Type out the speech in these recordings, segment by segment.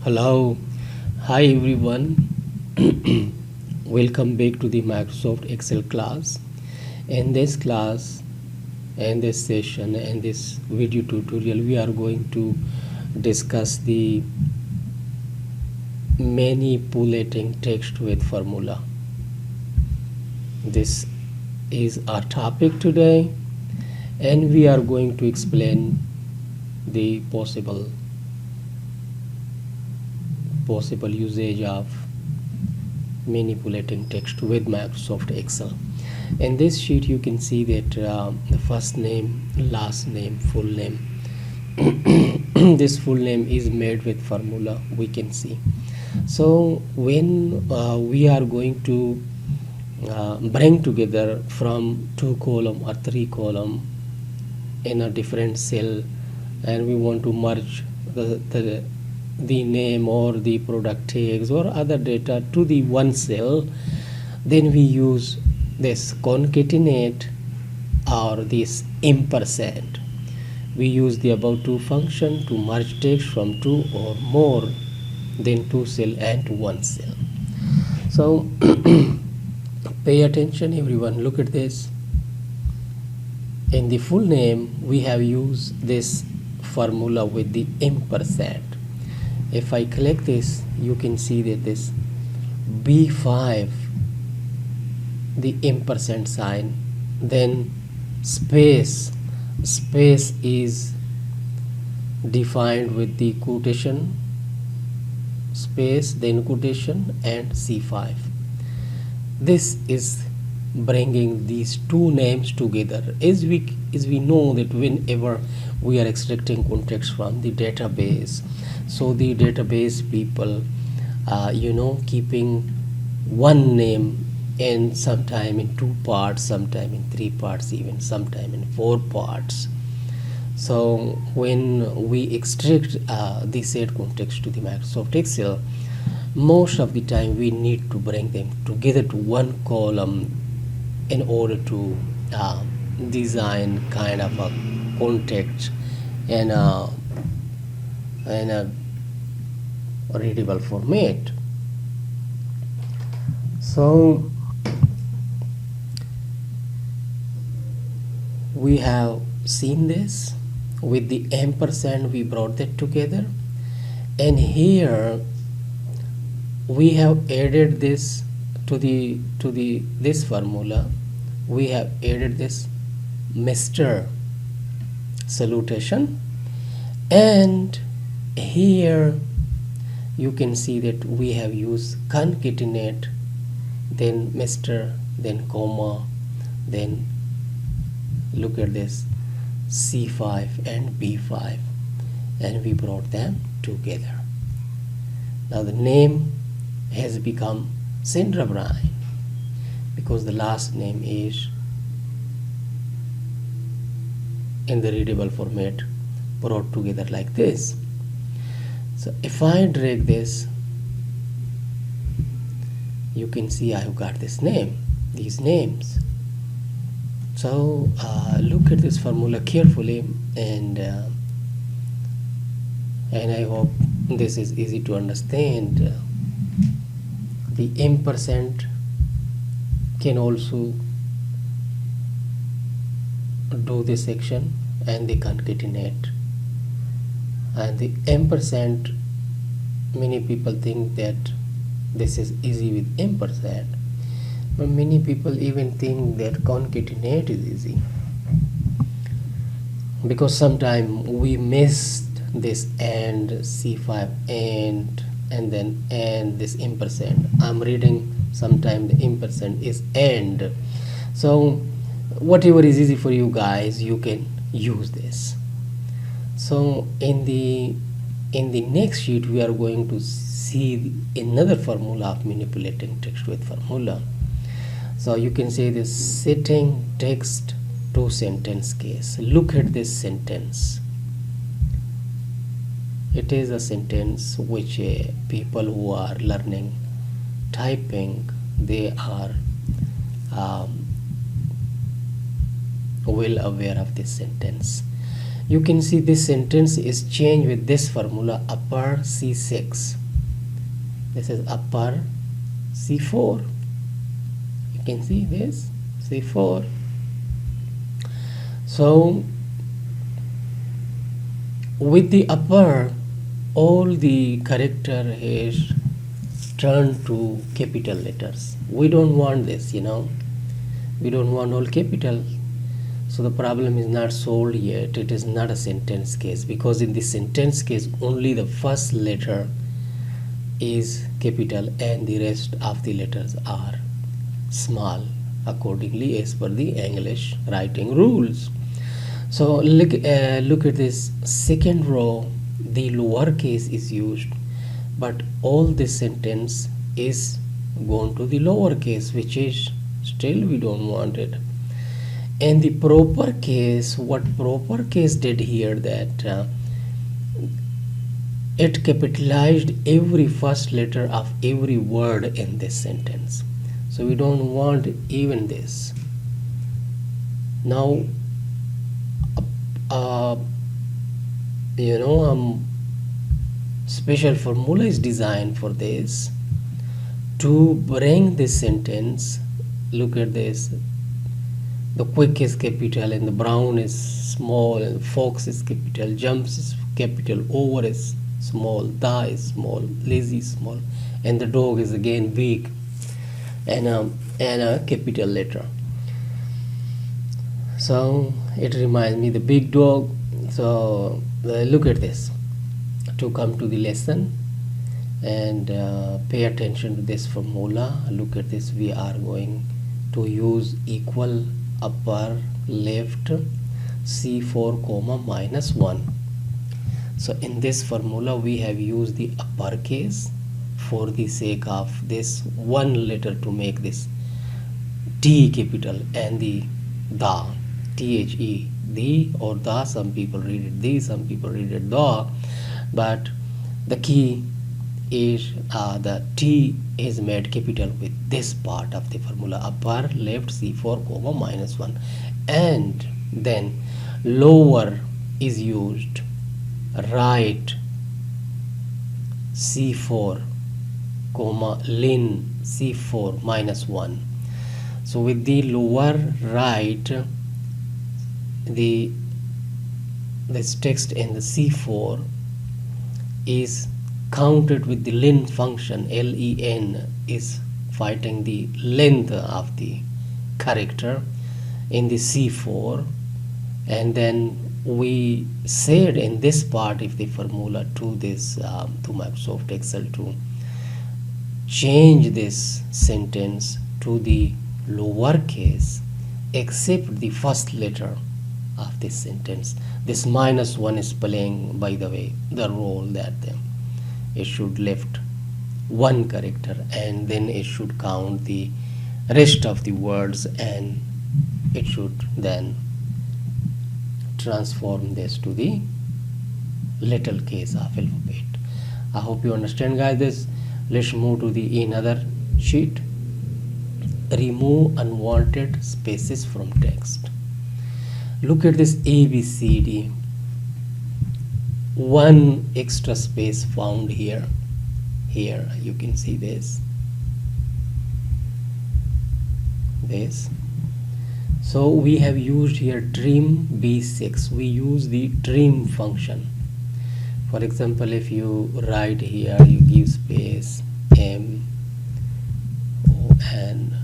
Hello, hi everyone. Welcome back to the Microsoft Excel class. In this class, in this session, in this video tutorial, we are going to discuss the manipulating text with formula. This is our topic today, and we are going to explain the possible usage of manipulating text with Microsoft Excel. In this sheet you can see that the first name, last name, full name. This full name is made with formula, we can see. So when we are going to bring together from 2 column or 3 column in a different cell, and we want to merge the name or the product tags or other data to the one cell, then we use this concatenate or this ampersand. We use the above two function to merge text from 2 or more than 2 cell and to 1 cell. So pay attention everyone, look at this. In the full name we have used this formula with the ampersand. If I click this, you can see that this B5, the ampersand sign, then space is defined with the quotation, space, then quotation, and C5. This is bringing these two names together. As we know that whenever we are extracting context from the database, so the database people keeping one name in sometime in 2 parts, sometime in 3 parts, even sometime in 4 parts. So when we extract the said context to the Microsoft Excel, most of the time we need to bring them together to one column in order to design kind of a context in a readable format. So we have seen this with the ampersand, we brought that together, and here we have added this to this formula. We have added this Mr. salutation, and here you can see that we have used concatenate, then Mr., then comma, then look at this C5 and B5, and we brought them together. Now the name has become Sandra Bryan because the last name is in the readable format brought together like this. So if I drag this, you can see I have got this name, these names. So look at this formula carefully, and I hope this is easy to understand. The ampersand can also do this section, and the concatenate, and the ampersand, many people think that this is easy with ampersand, but many people even think that concatenate is easy, because sometimes we missed this and C5 and then and this ampersand. I'm reading sometimes the ampersand is and. So whatever is easy for you guys, you can use this. So in the next sheet we are going to see another formula of manipulating text with formula. So you can say this setting text to sentence case. Look at this sentence. It is a sentence which people who are learning typing, they are well aware of this sentence. You can see this sentence is changed with this formula, upper C6. This is upper C4. You can see this C4. So with the upper, all the character is turned to capital letters. We don't want this, we don't want all capital. So the problem is not solved yet. It is not a sentence case, because in the sentence case only the first letter is capital and the rest of the letters are small, accordingly as per the English writing rules. So look at this second row. The lowercase is used, but all this sentence is gone to the lowercase, which is still we don't want it. And the proper case, what proper case did here, that it capitalized every first letter of every word in this sentence. So we don't want even this. Now special formula is designed for this, to bring this sentence. Look at this. The quick is capital and the brown is small, and fox is capital, jumps is capital, over is small, the is small, lazy is small, and the dog is again big and a capital letter. So it reminds me the big dog. So look at this. To come to the lesson and pay attention to this formula, look at this. We are going to use equal upper left C4 comma minus 1. So in this formula we have used the uppercase for the sake of this one letter to make this D capital, and the THE, the or the, some people read it the, some people read it the, but the key is the T is made capital with this part of the formula, upper left C4 comma minus 1, and then lower is used, right C4 comma lin C4 minus 1. So with the lower right, this text in the C4 is counted with the len function. LEN is fighting the length of the character in the C4, and then we said in this part of the formula to this to Microsoft Excel to change this sentence to the lowercase except the first letter of this sentence. This minus 1 is playing, by the way, the role that it should left one character and then it should count the rest of the words, and it should then transform this to the little case of alphabet. I hope you understand, guys. This, let's move to the another sheet. Remove unwanted spaces from text. Look at this ABCD. One extra space found here. Here you can see this. So we have used here trim B6. We use the trim function. For example, if you write here, you give space M O N.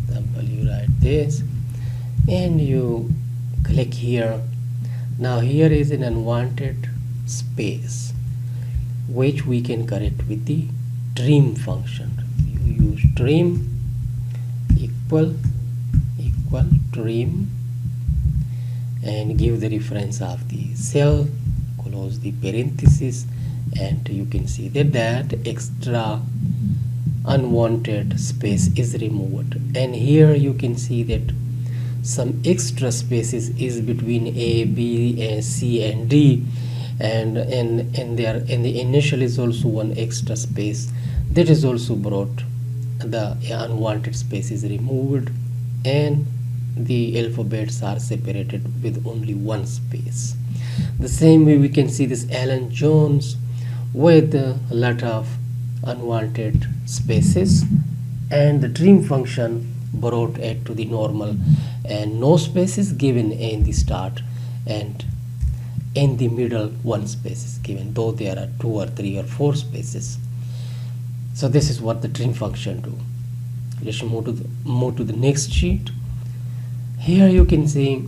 Example, you write this and you click here. Now here is an unwanted space which we can correct with the trim function. You use trim equal trim and give the reference of the cell, close the parenthesis, and you can see that extra unwanted space is removed. And here you can see that some extra spaces is between A, B, and C and D, and the initial is also one extra space that is also brought. The unwanted space is removed and the alphabets are separated with only one space. The same way we can see this Alan Jones with a lot of unwanted spaces, and the trim function brought it to the normal, and no spaces given in the start, and in the middle one space is given, though there are 2 or 3 or 4 spaces. So this is what the trim function do. Let's move to the next sheet. Here you can see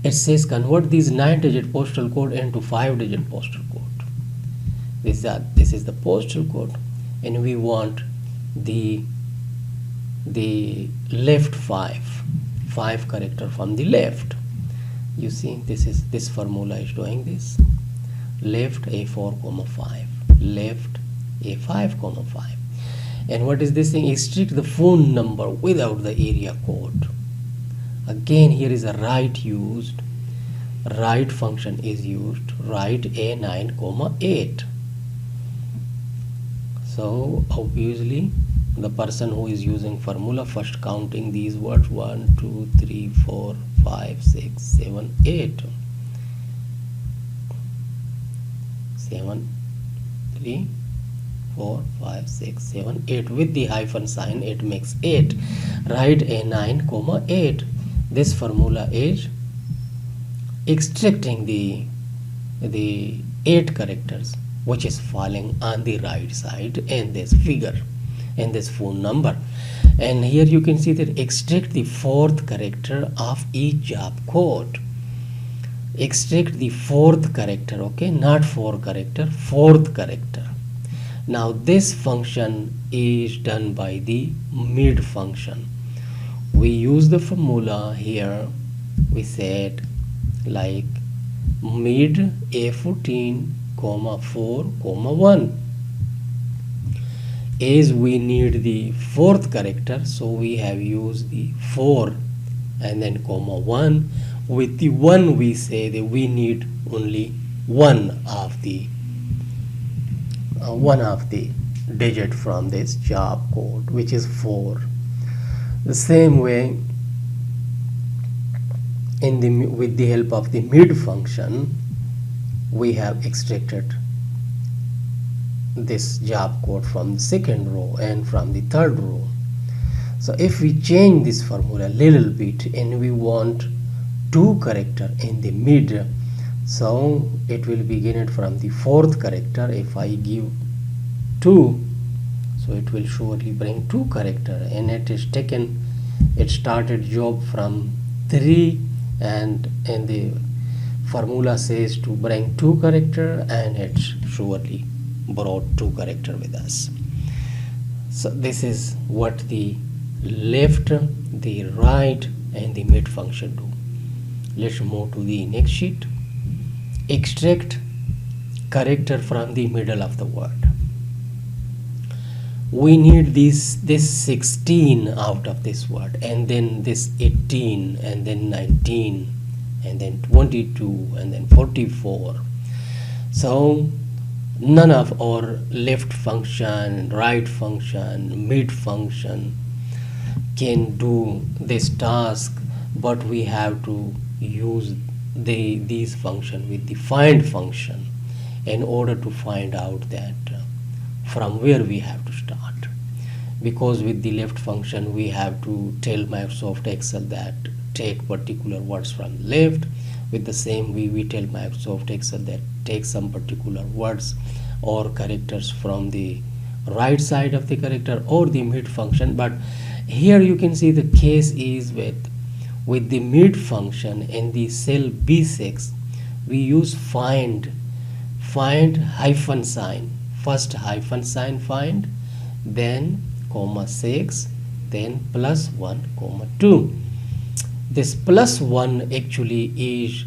it says convert these 9-digit postal code into 5-digit postal code. This is the postal code, and we want the left 5 character from the left. You see, this formula is doing this. Left A4, 5, left A5, 5. And what is this thing? Extract the phone number without the area code. Again, here is a right used. Right function is used. Right A9, 8. So obviously the person who is using formula first counting these words 1, 2, 3, 4, 5, 6, 7, 8. 7, 3, 4, 5, 6, 7, 8 with the hyphen sign, it makes 8. Write A9, 8. This formula is extracting the 8 characters which is falling on the right side in this figure, in this phone number. And here you can see that extract the 4th character of each job code. Extract the 4th character, okay, not 4 character, 4th character. Now this function is done by the mid function. We use the formula here. We said like mid A14, 4, 1. As we need the 4th character, so we have used the 4 and then 1. With the 1 we say that we need only one of the digit from this job code, which is 4. The same way, with the help of the mid function, we have extracted this job code from the 2nd row and from the 3rd row. So if we change this formula a little bit and we want 2 character in the mid, so it will begin it from the 4th character. If I give 2, so it will surely bring 2 character, and it started job from 3, and the formula says to bring 2 character, and it surely brought 2 character with us. So this is what the left, the right, and the mid function do. Let's move to the next sheet. Extract character from the middle of the word. We need this 16 out of this word, and then this 18, and then 19, and then 22, and then 44. So none of our left function, right function, mid function can do this task, but we have to use these function with the find function in order to find out that from where we have to start. Because with the left function we have to tell Microsoft Excel that take particular words from left. With the same way we tell Microsoft Excel that take some particular words or characters from the right side of the character or the mid function. But here you can see the case is with the mid function in the cell B6 we use find hyphen sign, first hyphen sign find, then comma 6, then +1, 2. This +1 actually is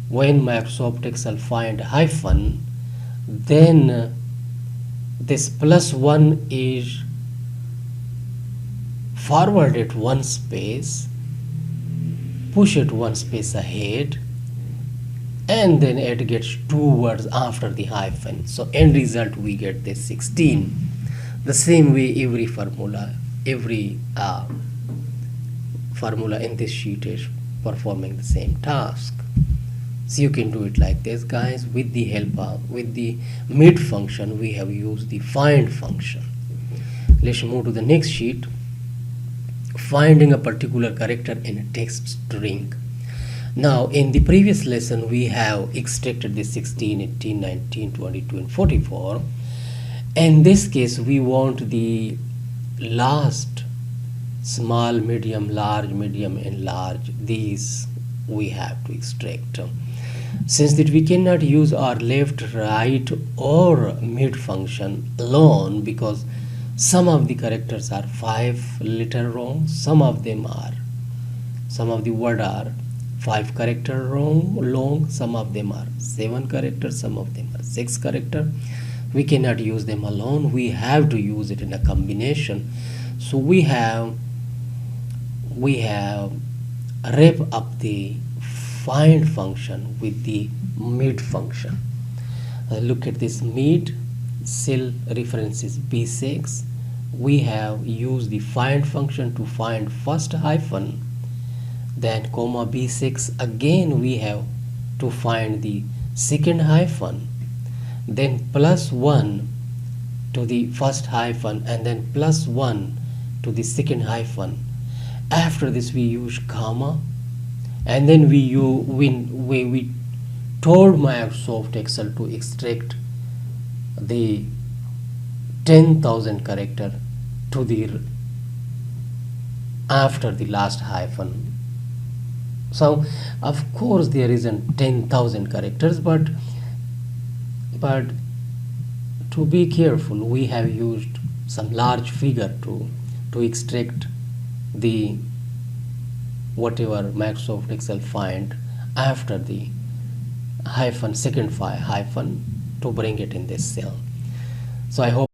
when Microsoft Excel find hyphen, then this +1 is forwarded 1 space, push it 1 space ahead, and then it gets 2 words after the hyphen. So end result we get this 16. The same way every formula in this sheet is performing the same task. So you can do it like this, guys. With the help of, with the mid function, we have used the find function. Let's move to the next sheet. Finding a particular character in a text string. Now, in the previous lesson, we have extracted the 16, 18, 19, 22, and 44. In this case, we want the last small, medium, large, medium, and large. These we have to extract. Since that we cannot use our left, right, or mid function alone, because some of the characters are 5 letter long, some of the word are 5 character long, some of them are 7 characters, some of them are 6 character. We cannot use them alone, we have to use it in a combination. So we have wrap up the find function with the mid function. Look at this mid, cell reference is B6. We have used the find function to find first hyphen, then comma B6. Again we have to find the second hyphen, then plus 1 to the first hyphen, and then plus 1 to the second hyphen. After this we use comma, and then we told Microsoft Excel to extract the 10,000 character to the after the last hyphen. So of course there isn't 10,000 characters, but to be careful, we have used some large figure to extract the whatever Microsoft Excel find after the hyphen, second hyphen, to bring it in this cell. So I hope